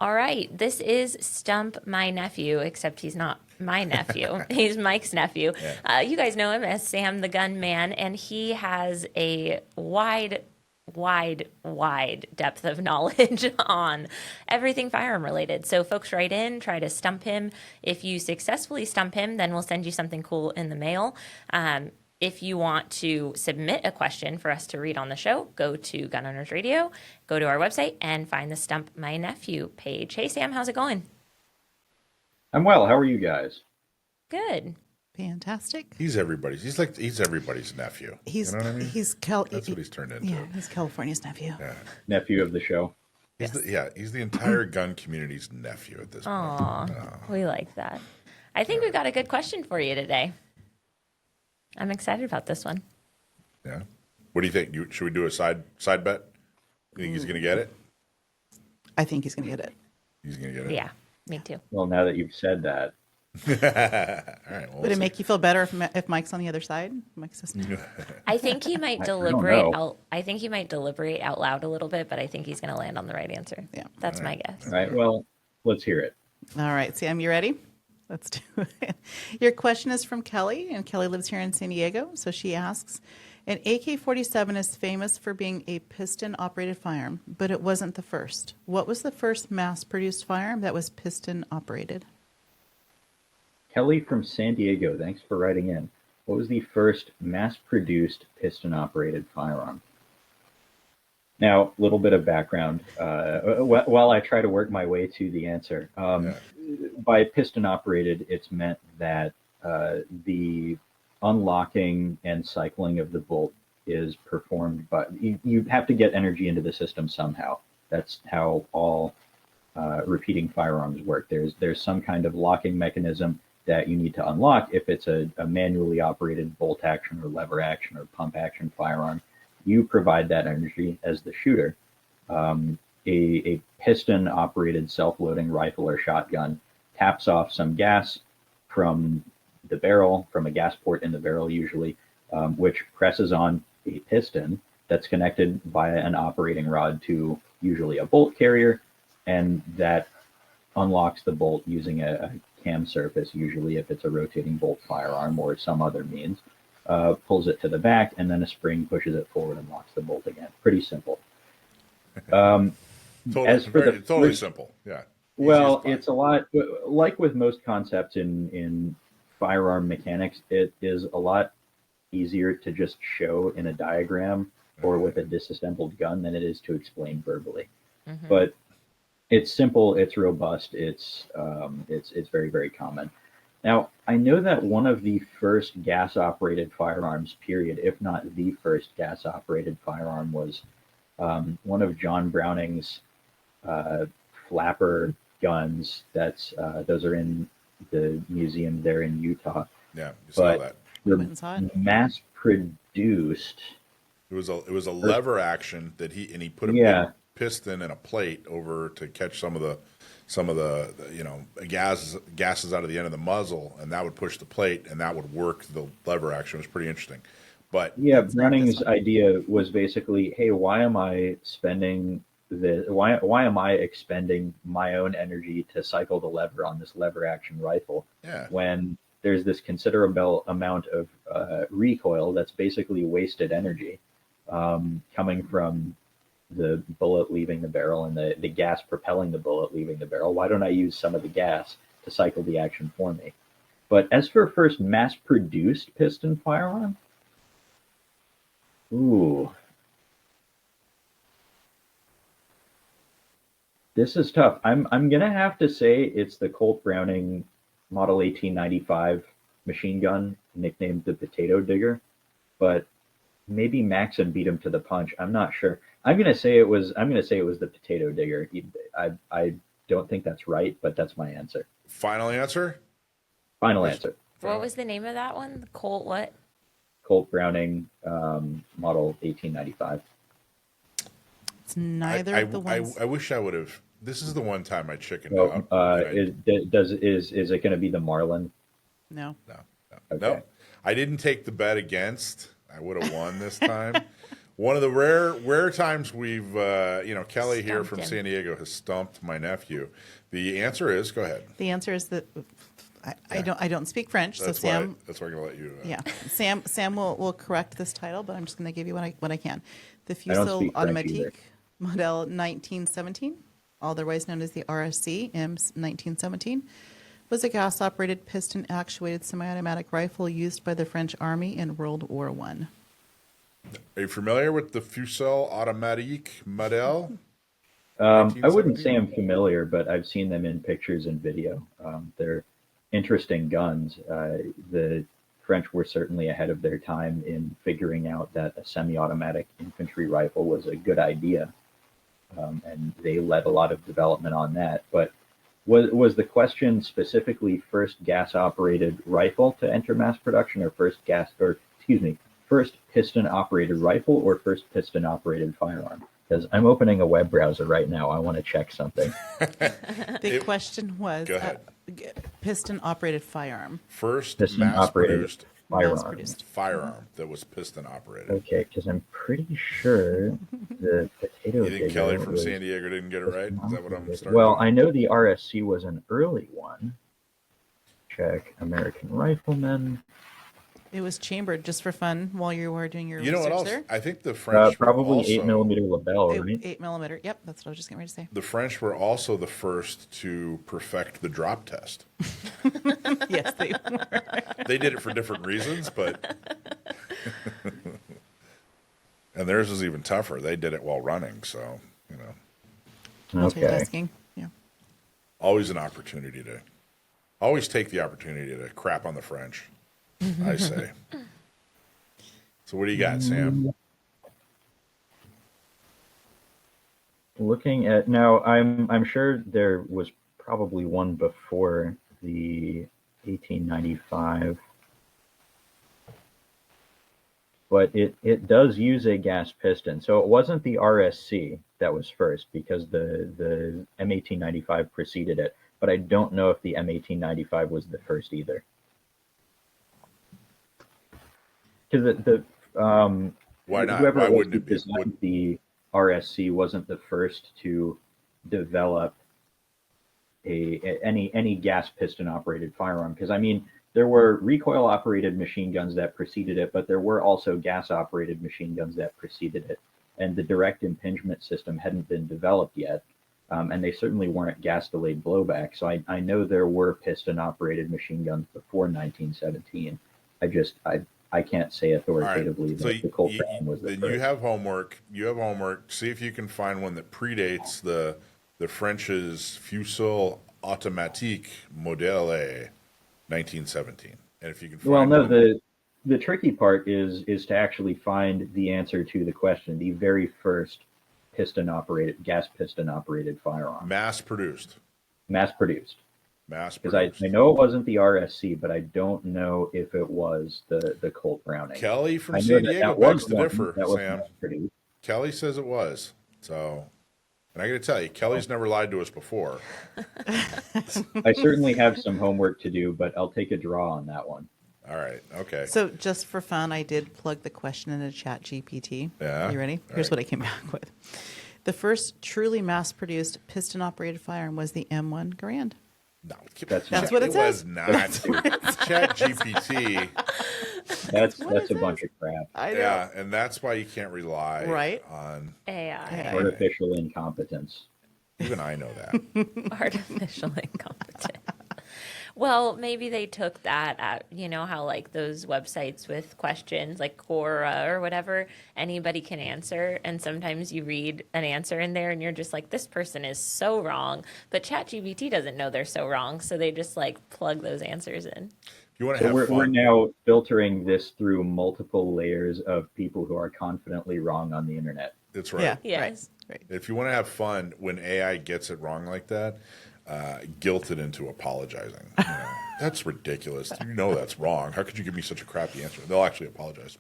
All right, this is Stump My Nephew, except he's not my nephew. He's Mike's nephew. Yeah. You guys know him as Sam the Gun Man, and he has a wide depth of knowledge on everything firearm related. So, folks, write in, try to stump him. If you successfully stump him, then we'll send you something cool in the mail. If you want to submit a question for us to read on the show, go to Gun Owners Radio, go to our website, and find the Stump My Nephew page. Hey, Sam, how's it going? I'm well. How are you guys? Good. Fantastic. He's everybody's. He's everybody's nephew. He's You know what I mean? That's what he's turned into. Yeah, he's California's nephew. Yeah. Nephew of the show. He's the entire gun community's nephew at this point. Aw, we like that. I think we've got a good question for you today. I'm excited about this one. Yeah. What do you think? Should we do a side bet? You think he's going to get it? I think he's going to get it. He's going to get it? Yeah, me too. Well, now that you've said that, All right. Well, Would it make you feel better if Mike's on the other side? Mike's sister. I think he might don't deliberate. know. I think he might deliberate out loud a little bit, but I think he's going to land on the right answer. Yeah. That's my guess. all right, well, let's hear it. All right, Sam, you ready? Let's do it. Your question is from Kelly, and Kelly lives here in San Diego. So she asks, an AK-47 is famous for being a piston-operated firearm, but it wasn't the first. What was the first mass-produced firearm that was piston-operated? Kelly from San Diego, thanks for writing in. What was the first mass-produced piston-operated firearm? Now, a little bit of background while I try to work my way to the answer. By piston-operated, it's meant that the unlocking and cycling of the bolt is performed by you have to get energy into the system somehow. That's how all repeating firearms work. There's some kind of locking mechanism that you need to unlock if it's a manually operated bolt action or lever action or pump action firearm. You provide that energy as the shooter. A piston operated self-loading rifle or shotgun taps off some gas from the barrel, from a gas port in the barrel usually, which presses on a piston that's connected via an operating rod to usually a bolt carrier, and that unlocks the bolt using a cam surface, usually if it's a rotating bolt firearm or some other means, pulls it to the back, and then a spring pushes it forward and locks the bolt again. Pretty simple. Totally simple. Yeah. Well, it's a lot like with most concepts in firearm mechanics. It is a lot easier to just show in a diagram or with a disassembled gun than it is to explain verbally. Mm-hmm. But it's simple, it's robust, it's very, very common. Now, I know that one of the first gas-operated firearms, period, if not the first gas-operated firearm, was one of John Browning's flapper guns. Those are in the museum there in Utah. Yeah, you saw that. We went and saw it. Mass-produced. It was a lever action that he put a Yeah. piston and a plate over to catch some of the gases out of the end of the muzzle, and that would push the plate, and that would work the lever action. It was pretty interesting. But Yeah, Browning's idea was basically, hey, why am I spending why am I expending my own energy to cycle the lever on this lever action rifle when there's this considerable amount of recoil that's basically wasted energy coming from the bullet leaving the barrel and the gas propelling the bullet leaving the barrel. Why don't I use some of the gas to cycle the action for me? But as for first mass-produced piston firearm, ooh, this is tough. I'm gonna have to say it's the Colt Browning Model 1895 machine gun, nicknamed the Potato Digger, but maybe Maxon beat him to the punch. I'm not sure. I'm gonna say it was the Potato Digger. I don't think that's right, but that's my answer. final answer? Final answer. What was the name of that one? Colt what? Colt Browning Model 1895. It's neither of the ones. I wish I would have. This is the one time I chickened So, out. is it going to be the Marlin? No. No. Okay. No. I didn't take the bet against. I would have won this time. One of the rare times we've, Kelly here Stumped from him. San Diego has stumped my nephew. The answer is, go ahead. The answer is that I don't speak French, so Sam. That's why I'm going to let you. Yeah, Sam will correct this title, but I'm just going to give you what I can. The I don't Fusil speak French either. Automatique Model 1917, otherwise known as the RSC IMS 1917, was a gas-operated piston-actuated semi-automatic rifle used by the French Army in World War I. Are you familiar with the Fusil Automatique Model? I wouldn't say I'm familiar, but I've seen them in pictures and video. They're interesting guns. The French were certainly ahead of their time in figuring out that a semi-automatic infantry rifle was a good idea, and they led a lot of development on that. But was the question specifically first gas-operated rifle to enter mass production, or first piston-operated rifle, or first piston-operated firearm? Because I'm opening a web browser right now. I want to check something. The question was Go ahead. piston-operated firearm. First Piston-operated mass-produced firearm. Mass-produced. firearm that was piston operated. Okay, because I'm pretty sure the potato. You think digger Kelly from was San Diego didn't get it right? Is that what I'm starting? Well, with? I know the RSC was an early one. Check American Rifleman. It was chambered just for fun while you were doing your You know what research else? there. I think the French were Probably also, 8mm lapel, right? 8mm. Yep, that's what I was just getting ready to say. the French were also the first to perfect the drop test. Yes, they were. They did it for different reasons, but and theirs was even tougher. They did it while running, so Okay. Multitasking. Yeah. always an opportunity to always take the opportunity to crap on the French. I say. So what do you got, Sam? Looking at now, I'm sure there was probably one before the 1895, but it does use a gas piston. So it wasn't the RSC that was first, because the M1895 preceded it. But I don't know if the M1895 was the first either. Because Why not? whoever Why it was wouldn't who it be? designed the RSC wasn't the first to develop any gas piston operated firearm. Because I mean, there were recoil operated machine guns that preceded it, but there were also gas operated machine guns that preceded it, and the direct impingement system hadn't been developed yet. And they certainly weren't gas delayed blowback. So I know there were piston operated machine guns before 1917. I can't say authoritatively that the Colt Brown was the then first. you have homework. You have homework. See if you can find one that predates the French's Fusil Automatique Modèle 1917. And if you can find Well, no, one, the tricky part is to actually find the answer to the question. The very first gas piston operated firearm, mass produced. mass produced. Mass Because produced. I know it wasn't the RSC, but I don't know if it was the Colt Browning. Kelly I from know San that Diego was begs to one differ, that was Sam. mass produced. Kelly says it was. So, and I got to tell you, Kelly's never lied to us before. I certainly have some homework to do, but I'll take a draw on that one. All right. Okay. So just for fun, I did plug the question into Chat GPT. Yeah? You ready? All Here's right. what I came back with. The first truly mass-produced piston-operated firearm was the M1 Garand. No, That's what it says. was not. Chat GPT. That's a bunch of crap. I know. Yeah, and that's why you can't rely Right. on. AI, Artificial incompetence. Even I know that. artificial incompetent. Well, maybe they took that at, how like those websites with questions like Quora or whatever, anybody can answer. And sometimes you read an answer in there and you're just like, this person is so wrong. But ChatGPT doesn't know they're so wrong. So they just like plug those answers in. If you want to So have we're fun, now filtering this through multiple layers of people who are confidently wrong on the internet. that's right. Yeah. Yes. Right. If you want to have fun when AI gets it wrong like that, guilt it into apologizing. That's ridiculous. You know that's wrong. How could you give me such a crappy answer? They'll actually apologize.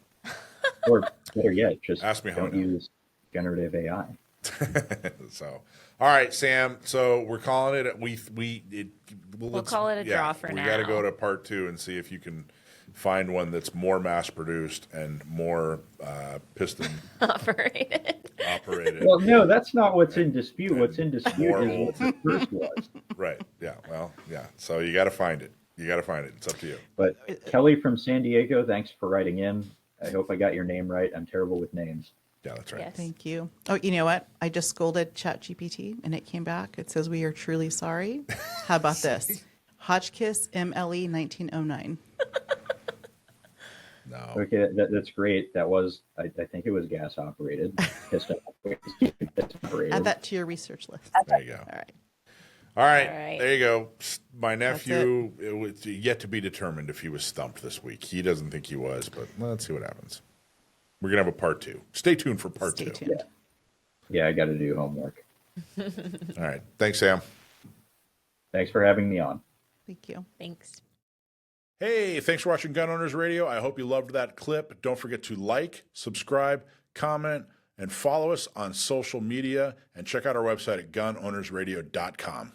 Or better yet, just Ask me how don't I know. use generative AI. So, all right, Sam. So we're calling it. We'll call it a draw for We got to now. go to part 2 and see if you can find one that's more mass produced and more piston Operated. operated. Well, no, that's not what's in dispute. What's in dispute more is what the first was. Right. Yeah. Well, yeah. So you got to find it. You got to find it. It's up to you. But Kelly from San Diego, thanks for writing in. I hope I got your name right. I'm terrible with names. Yeah, that's right. Yes. Thank you. Oh, you know what? I just scolded ChatGPT and it came back. It says we are truly sorry. How about this? Hotchkiss MLE 1909. No. Okay, that's great. That was, I think it was gas operated. Piston operated. Add that to your research list. There you go. All right. All right. All right. There you go. My nephew, it was yet to be determined if he was stumped this week. He doesn't think he was, but let's see what happens. We're going to have a part 2. Stay tuned for part Stay 2. tuned. Yeah, I got to do homework. All right. Thanks, Sam. Thanks for having me on. Thank you. Thanks. Hey, thanks for watching Gun Owners Radio. I hope you loved that clip. Don't forget to like, subscribe, comment, and follow us on social media. And check out our website at gunownersradio.com.